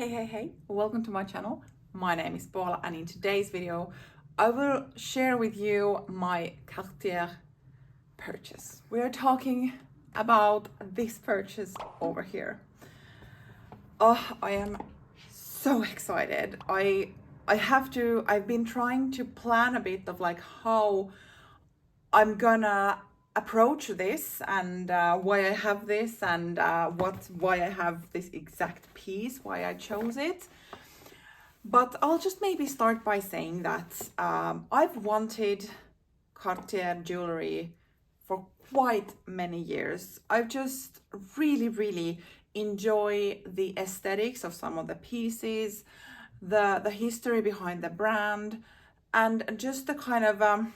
Hey, welcome to my channel. My name is Paula, and in today's video I will share with you my Cartier purchase. We are talking about this purchase over here. Oh, I am so excited. I've been trying to plan a bit of like how I'm gonna approach this and why I have this and why I have this exact piece, why I chose it. But I'll just maybe start by saying that I've wanted Cartier jewelry for quite many years. I've just really enjoy the aesthetics of some of the pieces, the history behind the brand, and just the kind of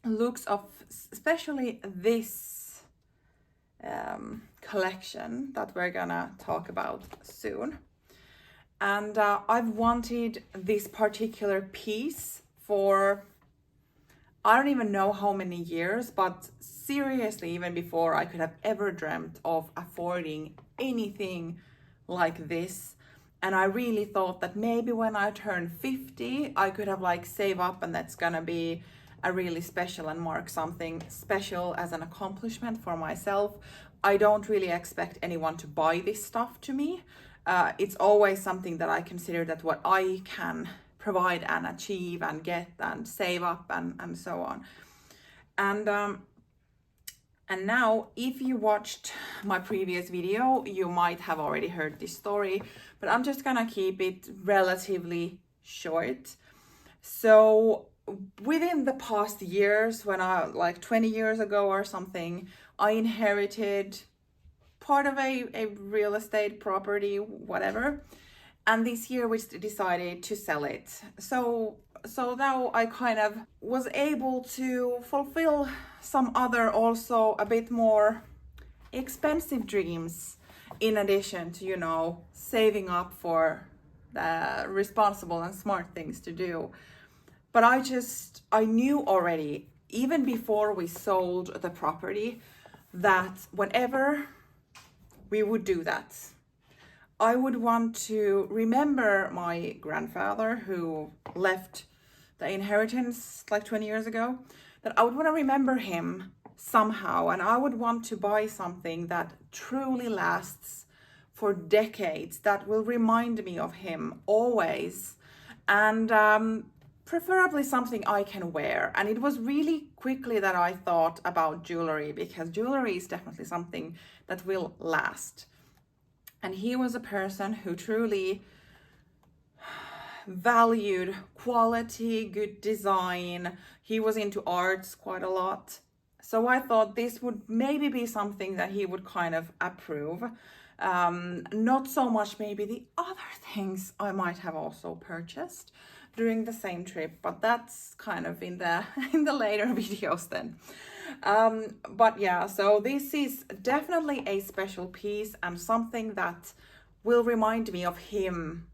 looks of especially this collection that we're gonna talk about soon. And I've wanted this particular piece for I don't even know how many years, but seriously, even before I could have ever dreamt of affording anything like this. And I really thought that maybe when I turn 50, I could have like save up, and that's gonna be a really special and mark something special as an accomplishment for myself. I don't really expect anyone to buy this stuff to me. It's always something that I consider that what I can provide and achieve and get and save up and so on. And now, if you watched my previous video, you might have already heard this story, but I'm just gonna keep it relatively short. So within the past years, when I like 20 years ago or something, I inherited part of a real estate property, whatever, and this year we decided to sell it. So now I kind of was able to fulfill some other, also a bit more expensive dreams, in addition to, you know, saving up for the responsible and smart things to do. But I knew already, even before we sold the property, that whenever we would do that, I would want to remember my grandfather who left the inheritance like 20 years ago, that I would want to remember him somehow, and I would want to buy something that truly lasts for decades, that will remind me of him always, and preferably something I can wear. And it was really quickly that I thought about jewelry, because jewelry is definitely something that will last. And he was a person who truly valued quality, good design. He was into arts quite a lot. So I thought this would maybe be something that he would kind of approve. Not so much maybe the other things I might have also purchased during the same trip, but that's kind of in the later videos then. But yeah, so this is definitely a special piece and something that will remind me of him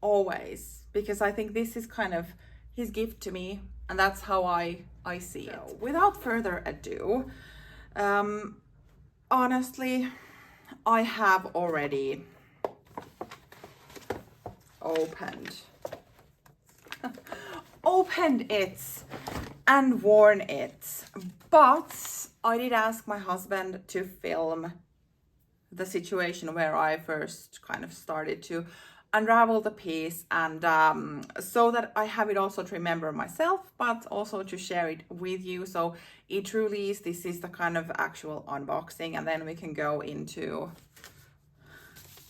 always, because I think this is kind of his gift to me, and that's how I see it. So, without further ado, honestly, I have already opened it and worn it, but I did ask my husband to film the situation where I first kind of started to unravel the piece, and so that I have it also to remember myself, but also to share it with you. So it truly is, this is the kind of actual unboxing, and then we can go into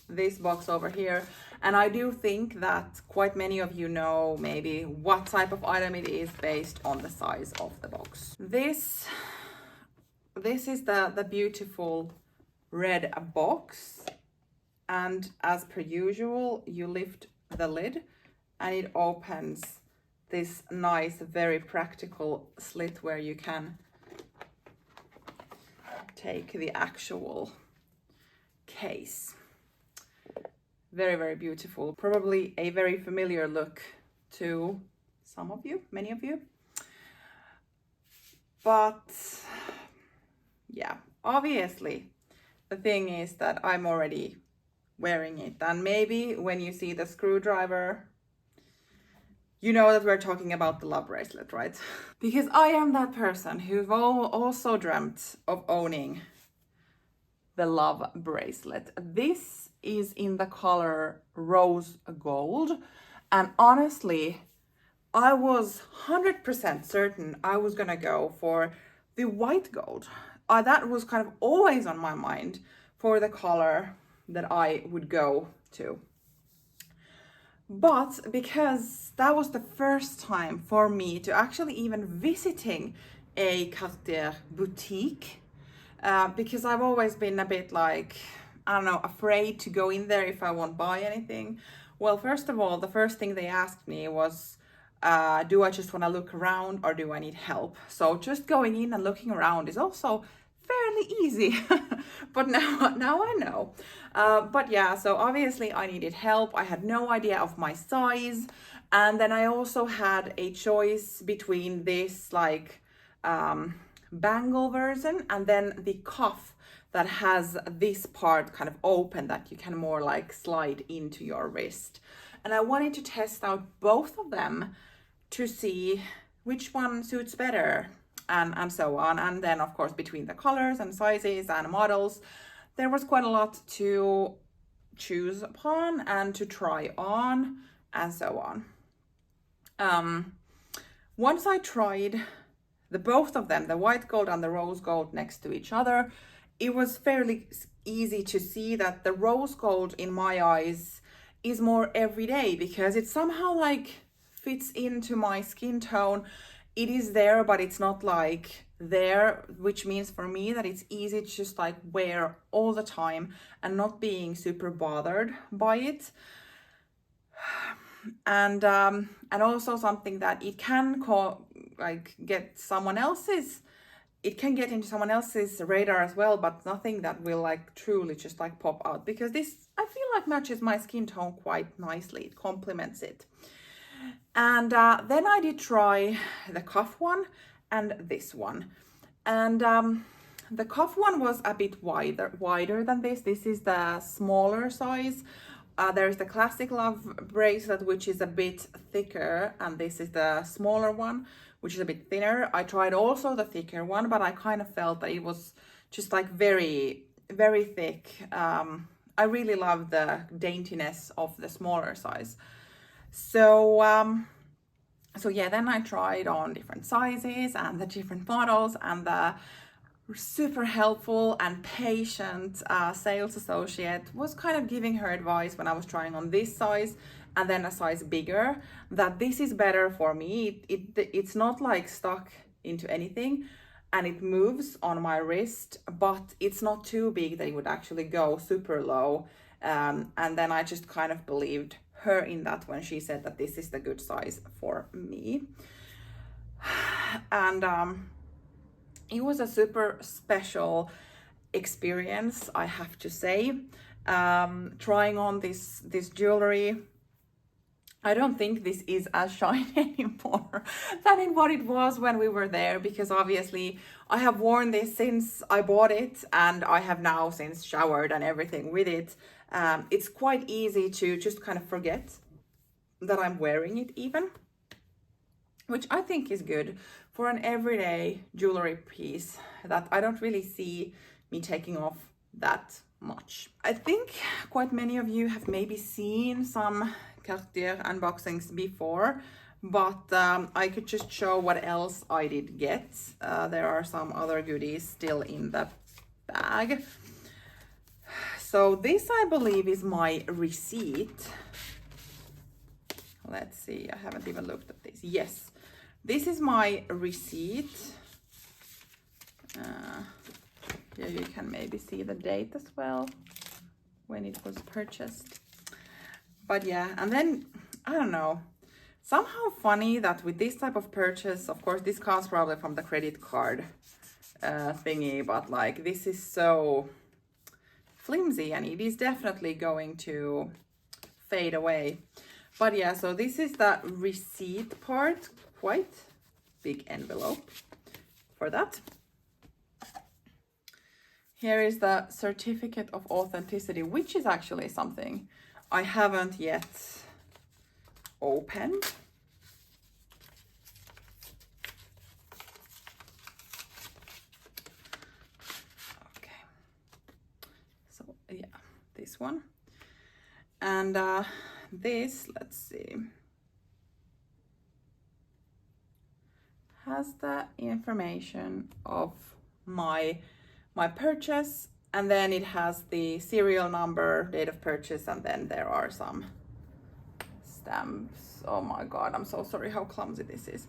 this box over here. And I do think that quite many of you know maybe what type of item it is based on the size of the box. This is the beautiful red box, and as per usual, you lift the lid and it opens this nice, very practical slit where you can take the actual case. Very beautiful. Probably a very familiar look to some of you, many of you. But yeah, obviously the thing is that I'm already wearing it. And maybe when you see the screwdriver, you know that we're talking about the love bracelet, right? Because I am that person who've also dreamt of owning the love bracelet. This is in the color rose gold. And honestly, I was 100% certain I was gonna go for the white gold. That was kind of always on my mind for the color that I would go to. But because that was the first time for me to actually even visiting a Cartier boutique, because I've always been a bit like, I don't know, afraid to go in there if I won't buy anything. Well, first of all, the first thing they asked me was, do I just want to look around or do I need help? So just going in and looking around is also fairly easy. But now I know. But yeah, so obviously I needed help. I had no idea of my size. And then I also had a choice between this like bangle version and then the cuff that has this part kind of open that you can more like slide into your wrist. And I wanted to test out both of them to see which one suits better and so on. And then of course, between the colors and sizes and models, there was quite a lot to choose upon and to try on and so on. Once I tried both of them, the white gold and the rose gold next to each other, it was fairly easy to see that the rose gold in my eyes is more everyday because it somehow like fits into my skin tone. It is there, but it's not like there, which means for me that it's easy to just like wear all the time and not being super bothered by it. And also something that it can it can get into someone else's radar as well, but nothing that will like truly just like pop out, because this I feel like matches my skin tone quite nicely. It complements it. And then I did try the cuff one and this one. And the cuff one was a bit wider than this. This is the smaller size. There's the classic love bracelet, which is a bit thicker, and this is the smaller one, which is a bit thinner. I tried also the thicker one, but I kind of felt that it was just like very, very thick. I really love the daintiness of the smaller size. So yeah, then I tried on different sizes and the different models, and the super helpful and patient sales associate was kind of giving her advice when I was trying on this size and then a size bigger, that this is better for me. It's not like stuck into anything, and it moves on my wrist, but it's not too big that it would actually go super low. And then I just kind of believed her in that when she said that this is the good size for me. And it was a super special experience, I have to say. Trying on this jewelry, I don't think this is as shiny anymore than in what it was when we were there, because obviously I have worn this since I bought it, and I have now since showered and everything with it. It's quite easy to just kind of forget that I'm wearing it even, which I think is good for an everyday jewelry piece that I don't really see me taking off that much. I think quite many of you have maybe seen some Cartier unboxings before, but I could just show what else I did get. There are some other goodies still in the bag. So this, I believe, is my receipt. Let's see, I haven't even looked at this. Yes, this is my receipt. Here you can maybe see the date as well, when it was purchased. But yeah, and then, I don't know, somehow funny that with this type of purchase, of course, this comes probably from the credit card thingy, but like this is so flimsy and it is definitely going to fade away. But yeah, so this is the receipt part, quite big envelope for that. Here is the certificate of authenticity, which is actually something I haven't yet opened. Okay, so yeah, this one. And this, let's see, has the information of my purchase, and then it has the serial number, date of purchase, and then there are some stamps. Oh my god, I'm so sorry how clumsy this is.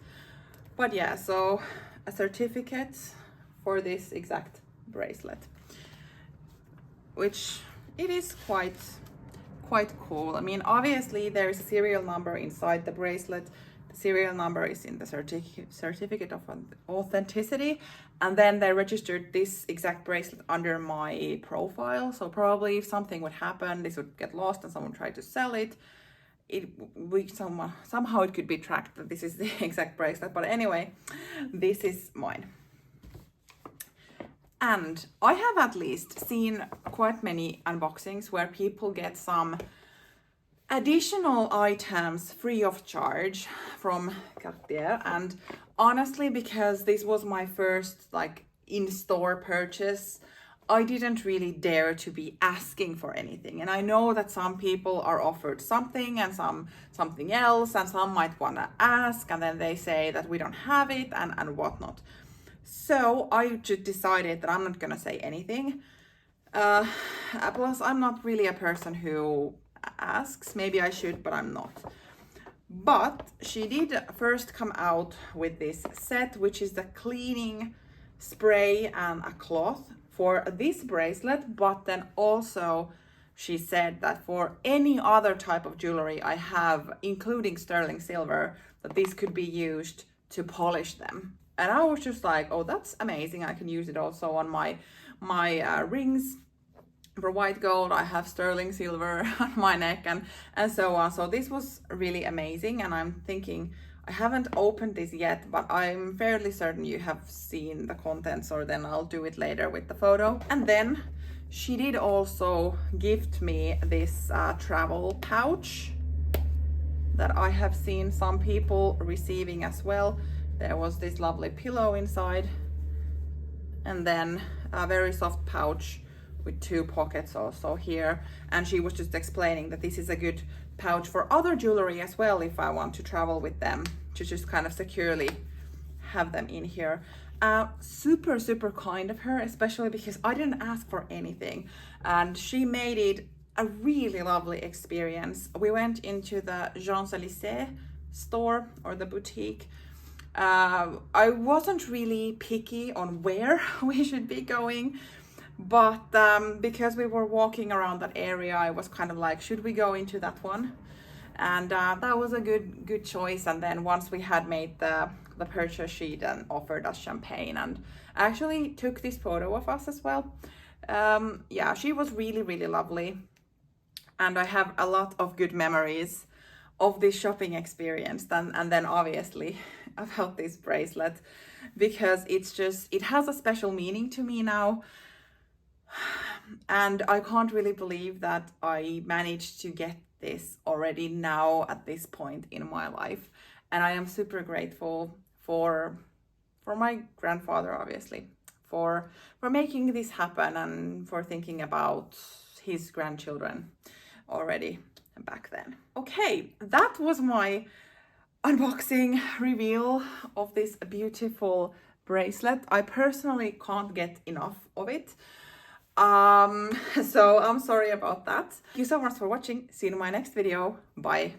But yeah, so a certificate for this exact bracelet, which it is quite cool. I mean, obviously there is a serial number inside the bracelet. The serial number is in the certificate of authenticity, and then they registered this exact bracelet under my profile. So probably if something would happen, this would get lost and someone tried to sell it, somehow it could be tracked that this is the exact bracelet. But anyway, this is mine. And I have at least seen quite many unboxings where people get some additional items free of charge from Cartier. And honestly, because this was my first like in-store purchase, I didn't really dare to be asking for anything. And I know that some people are offered something and something else, and some might want to ask and then they say that we don't have it and whatnot. So I just decided that I'm not gonna say anything. Plus, I'm not really a person who asks. Maybe I should, but I'm not. But she did first come out with this set, which is the cleaning spray and a cloth for this bracelet. But then also she said that for any other type of jewelry I have, including sterling silver, that this could be used to polish them. And I was just like, oh, that's amazing. I can use it also on my rings for white gold. I have sterling silver on my neck and so on. So this was really amazing. And I'm thinking, I haven't opened this yet, but I'm fairly certain you have seen the contents, or then I'll do it later with the photo. And then she did also gift me this travel pouch that I have seen some people receiving as well. There was this lovely pillow inside, and then a very soft pouch with 2 pockets also here. And she was just explaining that this is a good pouch for other jewelry as well if I want to travel with them, to just kind of securely have them in here. Super kind of her, especially because I didn't ask for anything, and she made it a really lovely experience. We went into the Champs-Élysées store, or the boutique. I wasn't really picky on where we should be going, but because we were walking around that area, I was kind of like, should we go into that one? And that was a good choice. And then once we had made the purchase, she then offered us champagne and actually took this photo of us as well. Yeah, she was really lovely, and I have a lot of good memories of this shopping experience. And then obviously about this bracelet, because it has a special meaning to me now. And I can't really believe that I managed to get this already now at this point in my life. And I am super grateful for my grandfather, obviously, for making this happen, and for thinking about his grandchildren already back then. Okay, that was my unboxing reveal of this beautiful bracelet. I personally can't get enough of it. So I'm sorry about that. Thank you so much for watching. See you in my next video. Bye.